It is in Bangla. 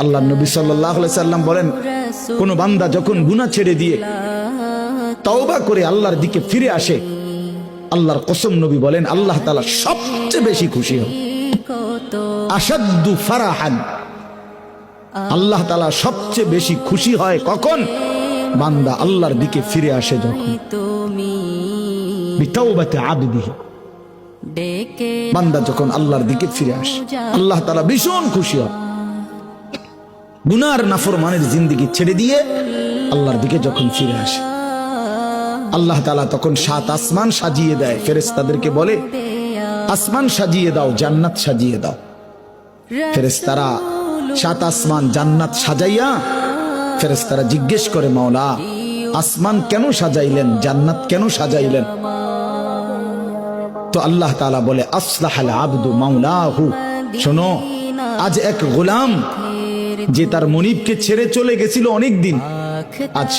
আল্লাহ নবী সাল্লাল্লাহু আলাইহি সাল্লাম বলেন, কোন বান্দা যখন গুনাহ ছেড়ে দিয়ে তওবা করে আল্লাহর দিকে ফিরে আসে, আল্লাহর কসম নবী বলেন আল্লাহ তাআলা সবচেয়ে বেশি খুশি হন। আশাদ্দু ফারাহান, আল্লাহ তাআলা সবচেয়ে বেশি খুশি হয় কখন? বান্দা আল্লাহর দিকে ফিরে আসে যখন। বিতাওবাতি আবদিহি, বান্দা যখন আল্লাহর দিকে ফিরে আসে আল্লাহ তাআলা ভীষণ খুশি হয়। গুনার নাফরমানের জিন্দেগি ছেড়ে দিয়ে আল্লাহর দিকে যখন ফিরে আসে, আল্লাহ তাআলা তখন 7 আসমান সাজিয়ে দেয়। ফেরেশতাদেরকে বলে, আসমান সাজিয়ে দাও, জান্নাত সাজিয়ে দাও। ফেরেশতারা 7 আসমান জান্নাত সাজাইয়া ফেরেশতারা জিজ্ঞেস করে, মাওলা আসমান কেন সাজাইলেন, জান্নাত কেন সাজাইলেন? তো আল্লাহ তাআলা বলে, আসলাহাল আবদু মাওলাহু, শোনো, আজ এক গোলাম যে তার মনিবকে ছেড়ে চলে গেছিল অনেক দিন, আজ